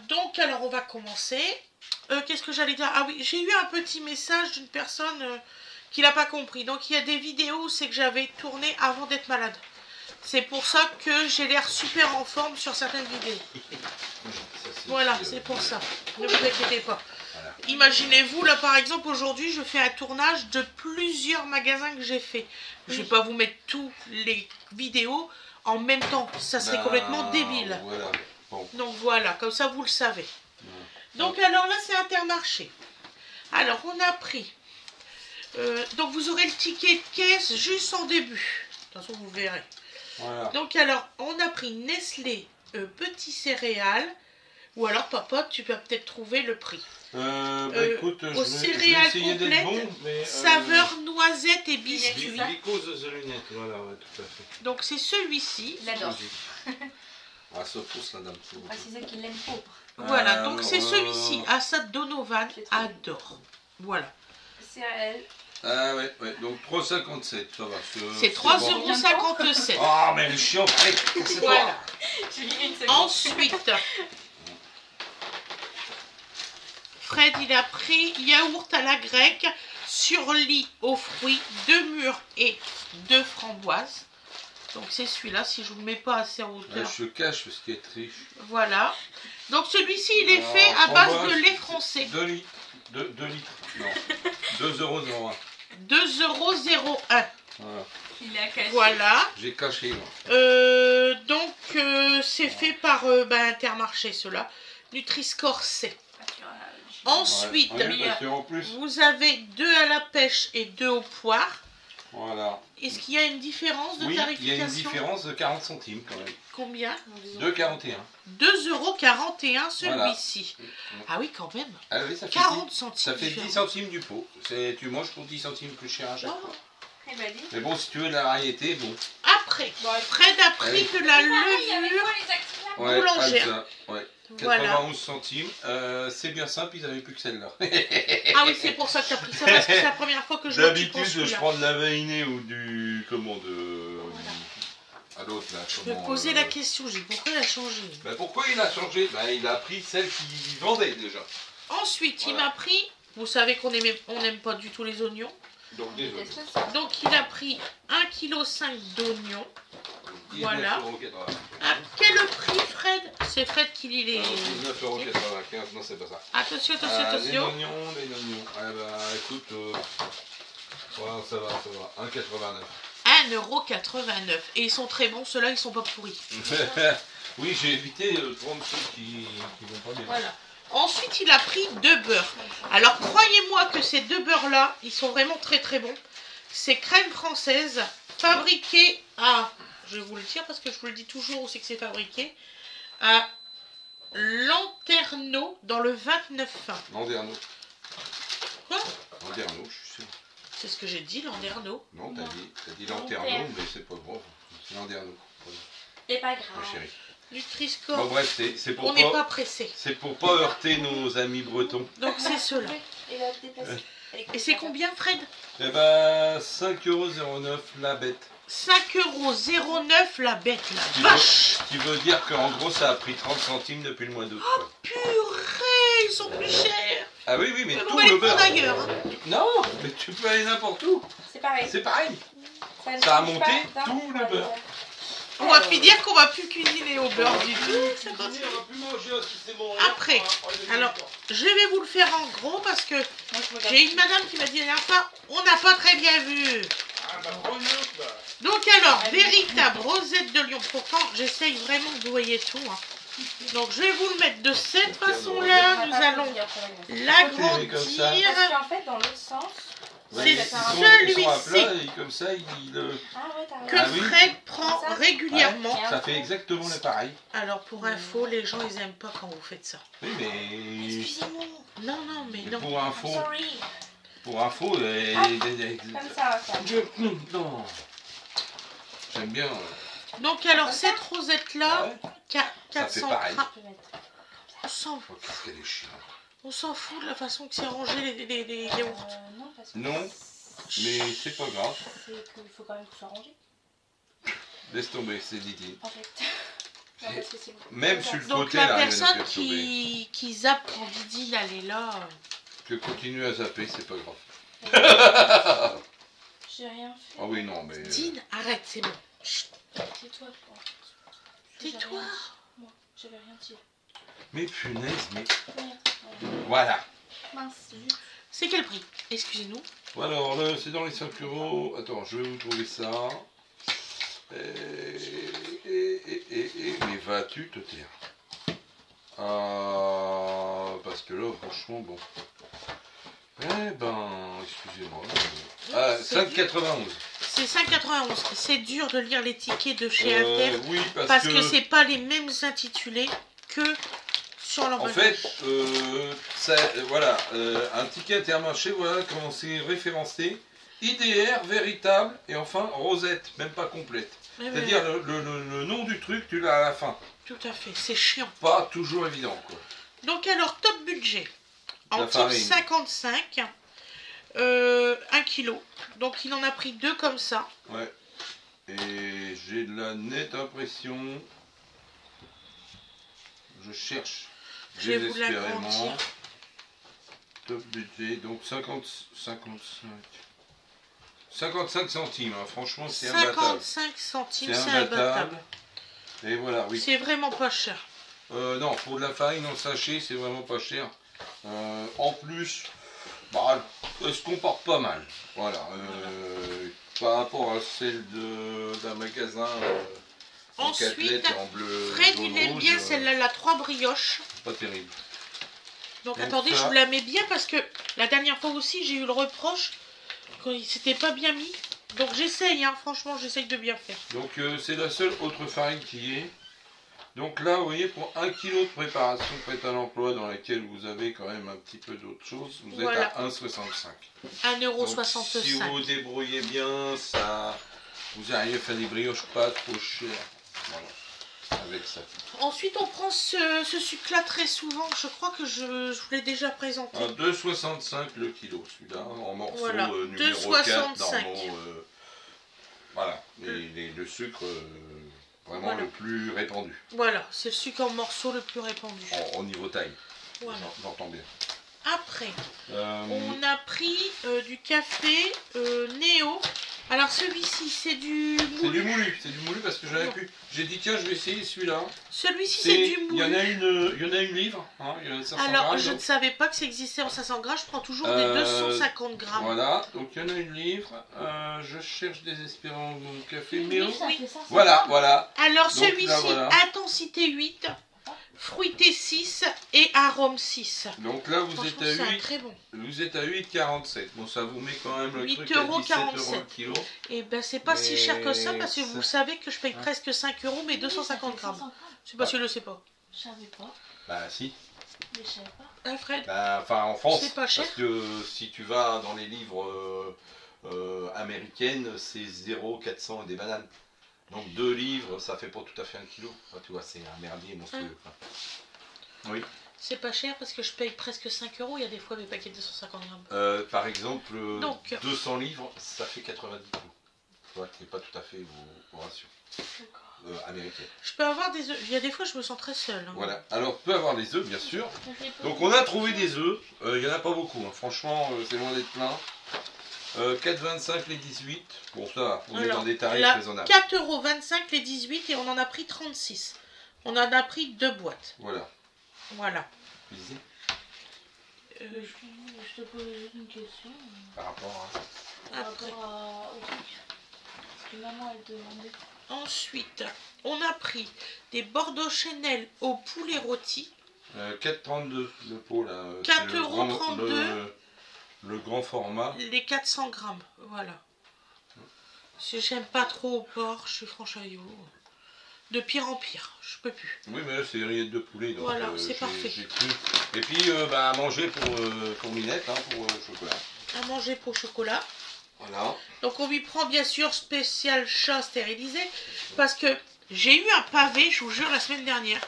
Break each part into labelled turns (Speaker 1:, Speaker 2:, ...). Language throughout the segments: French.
Speaker 1: Donc alors on va commencer. Qu'est-ce que j'allais dire? Ah oui, j'ai eu un petit message d'une personne qui n'a pas compris. Donc il y a des vidéos où c'est que j'avais tourné avant d'être malade. C'est pour ça que j'ai l'air super en forme sur certaines vidéos. Voilà, c'est pour ça. Ne vous inquiétez pas. Voilà. Imaginez-vous, là par exemple, aujourd'hui, je fais un tournage de plusieurs magasins que j'ai fait. Je ne vais pas vous mettre toutes les vidéos en même temps. Ça serait complètement débile.
Speaker 2: Voilà. Bon.
Speaker 1: Donc voilà, comme ça vous le savez. Donc alors là, c'est Intermarché. Alors, on a pris... donc vous aurez le ticket de caisse juste en début. De toute façon, vous verrez. Voilà. Donc alors, on a pris Nestlé Petit Céréales. Ou alors, papa, tu vas peut-être trouver le prix.
Speaker 2: Écoute,
Speaker 1: aux céréales complètes, bon, saveur noisette et biscuit.
Speaker 2: Voilà, ouais, tout à fait.
Speaker 1: Donc c'est celui-ci.
Speaker 3: Il adore.
Speaker 2: Ah, ça pousse la dame.
Speaker 3: C'est ça qu'il aime pas.
Speaker 1: Voilà, donc c'est celui-ci. Assad Donovan adore. Voilà.
Speaker 3: Céréales.
Speaker 2: Ah ouais, ouais, donc 3,57, ça va.
Speaker 1: C'est 3,57 €.
Speaker 2: Ah, mais le chiant, allez,
Speaker 1: voilà. Ensuite, Fred, il a pris yaourt à la grecque, surlit aux fruits, 2 mûres et 2 framboises. Donc c'est celui-là, si je ne vous mets pas assez en hauteur.
Speaker 2: Je cache parce qu'il est triche.
Speaker 1: Voilà. Donc celui-ci, il est fait à base de lait français.
Speaker 2: 2 litres. 2 litres. Non. 2,01 €.
Speaker 1: 2,01 €.
Speaker 2: Voilà.
Speaker 3: Il a caché.
Speaker 1: Voilà.
Speaker 2: J'ai caché.
Speaker 1: Donc c'est fait par Intermarché, ceux-là. Nutri-Score C. Ensuite, vous avez 2 à la pêche et 2 aux poires.
Speaker 2: Voilà.
Speaker 1: Est-ce qu'il y a une différence de tarification?
Speaker 2: Il y a une différence de 40 centimes quand même.
Speaker 1: Combien?
Speaker 2: 2,41 €.
Speaker 1: 2,41 € celui-ci. Voilà. Ah oui, quand même.
Speaker 2: Ah oui, ça fait
Speaker 1: 40 centimes.
Speaker 2: Ça fait 10 centimes du pot. Tu manges pour 10 centimes plus cher à chaque fois. Mais bon, si tu veux de la variété, bon.
Speaker 1: Après, Fred a pris de la levure boulangère.
Speaker 2: Ouais. 91 centimes. C'est bien simple, ils n'avaient plus que celle-là.
Speaker 1: Ah oui, c'est pour ça que tu as pris ça, parce que c'est la première fois que je vois.
Speaker 2: D'habitude, je prends de la vainée ou du... Comment à l'autre là.
Speaker 1: Je me posais la question, pourquoi il a changé?
Speaker 2: Pourquoi il a changé? Il a pris celle qu'il vendait déjà.
Speaker 1: Ensuite, il m'a pris... Vous savez qu'on n'aime pas du tout les oignons. Donc il a pris 1,5 kg d'oignons. Voilà. Quel est le prix, Fred? C'est Fred qui lit les... 19,95
Speaker 2: €, non c'est pas ça.
Speaker 1: Attention.
Speaker 2: Les oignons. Ah bah écoute, voilà, ça va. 1,89 €.
Speaker 1: 1,89 €. Et ils sont très bons, ceux-là, ils sont pas pourris.
Speaker 2: Oui, j'ai évité de prendre ceux qui vont pas bien.
Speaker 1: Voilà. Ensuite, il a pris 2 beurres. Alors, croyez-moi que ces 2 beurres-là, ils sont vraiment très très bons. C'est crème française, fabriquée à... Je vais vous le dire parce que je vous le dis toujours où c'est que c'est fabriqué. À Landerneau, dans le 29.
Speaker 2: Landerneau.
Speaker 1: Quoi?
Speaker 2: Landerneau, je suis sûr.
Speaker 1: C'est ce que j'ai dit, Landerneau.
Speaker 2: Non, t'as dit Landerneau, mais c'est pas grave. C'est Landerneau.
Speaker 3: C'est pas grave.
Speaker 2: Ma chérie.
Speaker 1: Nutri-Score.
Speaker 2: Bon bref, c'est pour
Speaker 1: on n'est pas pressé.
Speaker 2: C'est pour pas heurter nos amis bretons.
Speaker 1: Donc c'est ceux-là. Et c'est combien, Fred?
Speaker 2: Eh ben 5,09 € la bête.
Speaker 1: 5,09 € la bête, la vache.
Speaker 2: Tu veux dire qu'en gros ça a pris 30 centimes depuis le mois d'août.
Speaker 1: Oh purée, ils sont plus chers.
Speaker 2: Ah oui, mais
Speaker 1: tout
Speaker 2: le beurre.
Speaker 1: D'ailleurs.
Speaker 2: Non, mais tu peux aller n'importe où.
Speaker 3: C'est pareil.
Speaker 2: C'est pareil. Ça a monté tout le beurre.
Speaker 1: On va finir qu'on va plus cuisiner au beurre du tout. Après, alors, je vais vous le faire en gros parce que j'ai une madame qui m'a dit la dernière fois, on n'a pas très bien vu. Donc alors, véritable rosette de lion. Pourtant, j'essaye vraiment de voyer tout. Donc je vais vous le mettre de cette façon-là. Nous allons l'agrandir.
Speaker 3: Parce qu'en fait, dans l'autre sens,
Speaker 1: C'est
Speaker 2: ils sont à plat
Speaker 1: celui-ci
Speaker 2: et comme ça,
Speaker 1: que
Speaker 2: Ah oui.
Speaker 1: Fred prend
Speaker 3: Ça.
Speaker 1: régulièrement.
Speaker 3: Ouais.
Speaker 2: ça fait exactement le pareil.
Speaker 1: Alors pour info, les gens ils aiment pas quand vous faites ça.
Speaker 2: Oui, mais
Speaker 3: Excusez-moi.
Speaker 1: Non, non, mais non.
Speaker 2: pour info,
Speaker 3: Sorry.
Speaker 2: Comme
Speaker 3: ça, ça.
Speaker 2: non. J'aime bien.
Speaker 1: Donc alors cette rosette là,
Speaker 2: Ouais. Ça fait
Speaker 1: 400
Speaker 2: pareil.
Speaker 1: grammes,
Speaker 3: Je vais mettre.
Speaker 1: on s'en
Speaker 2: Oh, qu'est-ce qu'elle est chiante.
Speaker 1: on s'en fout de la façon que c'est rangé les yaourts.
Speaker 3: Non, parce que
Speaker 2: Non, mais c'est pas grave.
Speaker 3: c'est qu'il faut quand même que ce soit rangé.
Speaker 2: Laisse tomber, c'est Didi.
Speaker 3: En fait. Non, parce que c'est
Speaker 2: Même sur le
Speaker 1: Donc
Speaker 2: côté,
Speaker 1: la
Speaker 2: là,
Speaker 1: personne qui zappe quand Didi elle est là.
Speaker 2: Que continue à zapper, c'est pas grave.
Speaker 3: J'ai rien fait.
Speaker 2: Ah oui, non, mais.
Speaker 1: Dine, arrête, c'est bon. Chut,
Speaker 3: Tais-toi, toi.
Speaker 1: tais-toi.
Speaker 3: Moi, j'avais rien dit.
Speaker 2: Mais punaise, mais.
Speaker 3: Merde.
Speaker 2: Voilà.
Speaker 3: Mince, zut.
Speaker 1: C'est quel prix? Excusez-nous.
Speaker 2: Alors, là, c'est dans les 5 €. Attends, je vais vous trouver ça. Mais vas-tu te taire? Parce que là, franchement, bon. Eh ben, excusez-moi. Ah, 5,91.
Speaker 1: C'est 5,91. C'est dur de lire les tickets de chez Alter
Speaker 2: Oui,
Speaker 1: parce que c'est pas les mêmes intitulés que sur
Speaker 2: En
Speaker 1: l'emballage.
Speaker 2: fait, voilà, un ticket Intermarché, voilà comment c'est référencé. IDR, véritable, et enfin rosette, même pas complète.
Speaker 1: Ouais,
Speaker 2: C'est-à-dire le nom du truc, tu l'as à la fin.
Speaker 1: tout à fait, c'est chiant.
Speaker 2: Pas toujours évident, quoi.
Speaker 1: Donc alors, top budget. En
Speaker 2: La
Speaker 1: type
Speaker 2: farine.
Speaker 1: 55, 1 kg. Donc il en a pris 2 comme ça.
Speaker 2: Ouais. Et j'ai de la nette impression. Je cherche
Speaker 1: Je vais vous
Speaker 2: désespérément.
Speaker 1: l'agrandir.
Speaker 2: Top budget, donc 55 centimes, hein. Franchement c'est imbattable.
Speaker 1: 55 centimes,
Speaker 2: C'est
Speaker 1: c'est
Speaker 2: imbattable.
Speaker 1: imbattable.
Speaker 2: Et voilà, oui.
Speaker 1: C'est vraiment pas cher.
Speaker 2: Non, pour de la farine en sachet, c'est vraiment pas cher. En plus, bah, elle se comporte pas mal. Voilà. Par rapport à celle d'un magasin en
Speaker 1: Ensuite,
Speaker 2: côtelette en bleu.
Speaker 1: Fred,
Speaker 2: jaune,
Speaker 1: il aime
Speaker 2: rouge,
Speaker 1: bien celle-là, la 3 brioches.
Speaker 2: pas terrible.
Speaker 1: Donc
Speaker 2: Donc
Speaker 1: attendez,
Speaker 2: ça-
Speaker 1: je vous la mets bien parce que la dernière fois aussi, j'ai eu le reproche quand il s'était pas bien mis. Donc j'essaye, hein, franchement, j'essaye de bien faire.
Speaker 2: Donc c'est la seule autre farine qui est. Donc là, vous voyez, pour 1 kg de préparation prête à l'emploi dans laquelle vous avez quand même un petit peu d'autre chose, vous
Speaker 1: Voilà.
Speaker 2: êtes à 1,65.
Speaker 1: 1,65
Speaker 2: Si
Speaker 1: €.
Speaker 2: vous vous débrouillez bien, ça, vous arrivez à faire des brioches pas trop chères. Voilà, avec ça.
Speaker 1: Ensuite, on prend ce sucre-là très souvent. Je crois que je vous l'ai déjà présenté.
Speaker 2: À 2,65 le kilo, celui-là, en morceaux
Speaker 1: Voilà,
Speaker 2: numéro
Speaker 1: 2,65.
Speaker 2: 4, normaux. Voilà, le sucre vraiment
Speaker 1: Voilà.
Speaker 2: le plus répandu,
Speaker 1: Voilà, c'est le sucre en morceaux le plus répandu.
Speaker 2: au niveau taille,
Speaker 1: Voilà.
Speaker 2: j'entends bien.
Speaker 1: Après,
Speaker 2: Euh,
Speaker 1: on a pris du café Néo. Alors celui-ci, c'est du
Speaker 2: C'est
Speaker 1: moulu.
Speaker 2: du moulu parce que j'avais pu. J'ai dit tiens je vais essayer celui-là.
Speaker 1: Celui-ci, c'est du
Speaker 2: Il y en
Speaker 1: moulu.
Speaker 2: a une livre, hein, il y en a 500
Speaker 1: Alors,
Speaker 2: grammes,
Speaker 1: je ne
Speaker 2: donc,
Speaker 1: savait pas que ça existait en 500 grammes. Je prends toujours des
Speaker 2: Euh,
Speaker 1: 250 grammes.
Speaker 2: voilà, donc il y en a une livre. Je cherche désespérément mon café
Speaker 3: Oui,
Speaker 2: Néo.
Speaker 3: ça fait ça.
Speaker 2: Voilà, voilà.
Speaker 1: Alors
Speaker 2: Donc, là,
Speaker 1: celui-ci,
Speaker 2: voilà.
Speaker 1: intensité 8, fruité 6 et arôme 6.
Speaker 2: Donc là vous
Speaker 1: Franchement,
Speaker 2: êtes à
Speaker 1: c'est un
Speaker 2: 8,
Speaker 1: très bon.
Speaker 2: vous êtes à 8,47. Bon ça vous met quand même le
Speaker 1: 8,47
Speaker 2: truc à 17 € le kilo.
Speaker 1: Et ben c'est pas si cher que ça parce que
Speaker 2: Mais
Speaker 1: vous
Speaker 2: ça-
Speaker 1: savez que je paye presque 5 € mais 250 grammes. Je sais pas si je le sais pas.
Speaker 3: Je savais pas.
Speaker 2: Bah si.
Speaker 3: Mais je savais pas.
Speaker 1: Alfred,
Speaker 2: Bah, enfin en France.
Speaker 1: C'est pas cher.
Speaker 2: Parce que si tu vas dans les livres américaines, c'est 0,400 et des bananes. Donc 2 livres, ça fait pas tout à fait 1 kilo. Enfin, tu vois, c'est un merdier monstrueux. Enfin, oui.
Speaker 1: c'est pas cher parce que je paye presque 5 €. Il y a des fois mes paquets de 250 grammes.
Speaker 2: Par exemple,
Speaker 1: Donc.
Speaker 2: 200 livres, ça fait 90 kilos. Tu vois, c'est pas tout à fait vos rations
Speaker 3: D'accord.
Speaker 2: américaines.
Speaker 1: Je peux avoir des œufs. Il y a des fois je me sens très seule. hein.
Speaker 2: Voilà. Alors, peut avoir des œufs, bien sûr.
Speaker 3: Je l'ai pas
Speaker 2: Donc,
Speaker 3: vu.
Speaker 2: on a trouvé des œufs. Il y en a pas beaucoup. Hein. Franchement, c'est loin d'être plein. 4,25 les 18. Bon, ça va. On est
Speaker 1: Alors,
Speaker 2: dans des tarifs
Speaker 1: là,
Speaker 2: raisonnables.
Speaker 1: 4,25 € les 18 et on en a pris 36. On en a pris 2 boîtes.
Speaker 2: Voilà.
Speaker 1: Voilà.
Speaker 2: Lisez.
Speaker 3: Je te pose juste une question.
Speaker 2: Par rapport à...
Speaker 3: Par
Speaker 1: Après.
Speaker 3: rapport au truc. Parce que maman elle demandait.
Speaker 1: Ensuite, on a pris des Bordeaux Chanel au poulet rôti.
Speaker 2: 4,32 le pot là.
Speaker 1: 4,32
Speaker 2: c'est le grand format.
Speaker 1: Les 400 grammes, voilà. Si j'aime pas trop au porc, je suis franche avec vous. De pire en pire, je peux plus.
Speaker 2: Oui, mais là, c'est des rillettes de poulet. Donc,
Speaker 1: voilà, c'est parfait.
Speaker 2: Et puis, à manger pour Minette, hein, pour le chocolat.
Speaker 1: À manger pour chocolat.
Speaker 2: Voilà.
Speaker 1: Donc, on lui prend bien sûr spécial chat stérilisé. Parce que j'ai eu un pavé, je vous jure, la semaine dernière.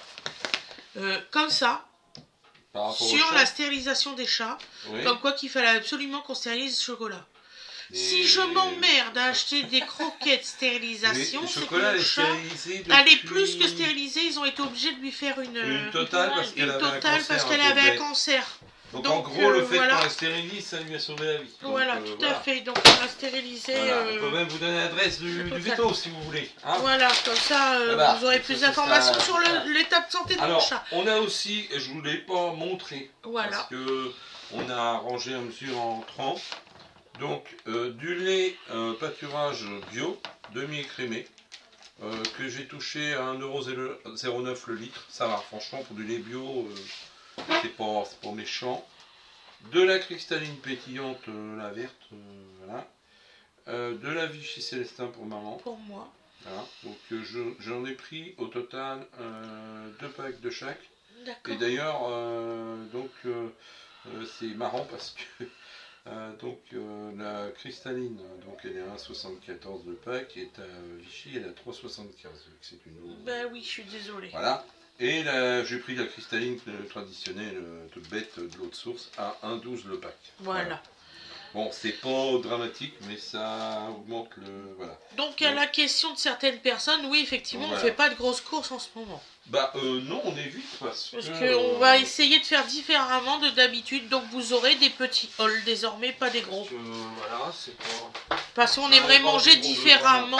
Speaker 1: Comme ça. Sur la stérilisation des chats. Oui. Comme quoi qu'il fallait absolument qu'on stérilise le chocolat. Si je m'emmerde à acheter des croquettes stérilisation, c'est que le chat, elle est plus que stérilisée, ils ont été obligés de lui faire une
Speaker 2: totale parce qu'elle
Speaker 1: avait un cancer.
Speaker 2: Donc en gros, le fait qu'on la stérilise, ça lui a sauvé la vie.
Speaker 1: Voilà, tout à fait. Donc on l'a stérilisé.
Speaker 2: Voilà. On peut même vous donner l'adresse du veto si vous voulez. Hein,
Speaker 1: voilà, comme ça, vous aurez plus d'informations sur l'état de santé de mon chat.
Speaker 2: On a aussi, je ne vous l'ai pas montré, parce que on a rangé à mesure en 30. Donc du lait pâturage bio, demi-écrémé, que j'ai touché à 1,09€ le litre. Ça va, franchement, pour du lait bio, c'est pas méchant. De la cristalline pétillante, la verte, voilà. De la Vichy Célestin pour maman.
Speaker 1: Pour moi.
Speaker 2: Voilà. Donc j'en ai pris au total 2 packs de chaque.
Speaker 1: D'accord.
Speaker 2: Et d'ailleurs, c'est marrant parce que la cristalline, donc elle est à 1,74 le pack, et Vichy elle est à 3,75. C'est une eau.
Speaker 1: Ben oui, je suis désolée.
Speaker 2: Voilà. Et j'ai pris la cristalline traditionnelle, toute bête, de l'eau de source, à 1,12 le pack.
Speaker 1: Voilà.
Speaker 2: Bon, c'est pas dramatique, mais ça augmente le... Voilà.
Speaker 1: Donc, à la question de certaines personnes, oui, effectivement, on ne fait pas de grosses courses en ce moment.
Speaker 2: Non, on évite parce
Speaker 1: qu'on va essayer de faire différemment de d'habitude. Donc, vous aurez des petits hauls désormais, pas des gros.
Speaker 2: Voilà, c'est pas...
Speaker 1: Parce qu'on aimerait manger différemment.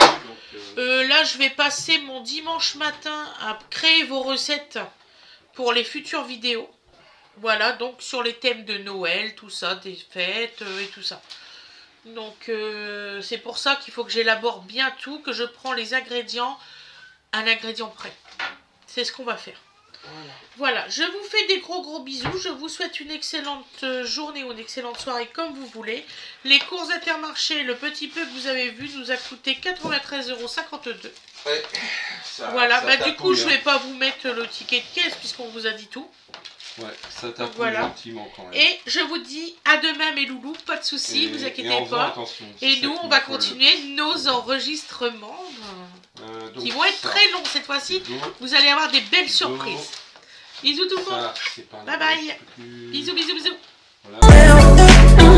Speaker 1: Là, je vais passer mon dimanche matin à créer vos recettes pour les futures vidéos. Voilà, donc sur les thèmes de Noël, tout ça, des fêtes et tout ça. Donc c'est pour ça qu'il faut que j'élabore bien tout, que je prends les ingrédients à l'ingrédient près. C'est ce qu'on va faire. Voilà, je vous fais des gros bisous. Je vous souhaite une excellente journée ou une excellente soirée comme vous voulez. Les courses Intermarché, le petit peu que vous avez vu, nous a coûté 93,52 €.
Speaker 2: Ouais,
Speaker 1: voilà, du coup, je vais pas vous mettre le ticket de caisse puisqu'on vous a dit tout.
Speaker 2: Ouais, ça tape gentiment quand même.
Speaker 1: Et je vous dis à demain mes loulous, pas de soucis, vous inquiétez pas. Et nous, on va continuer nos enregistrements qui vont être très longs cette fois-ci. Vous allez avoir des belles surprises. Bisous tout le monde. Bye bye. Bisous. Voilà.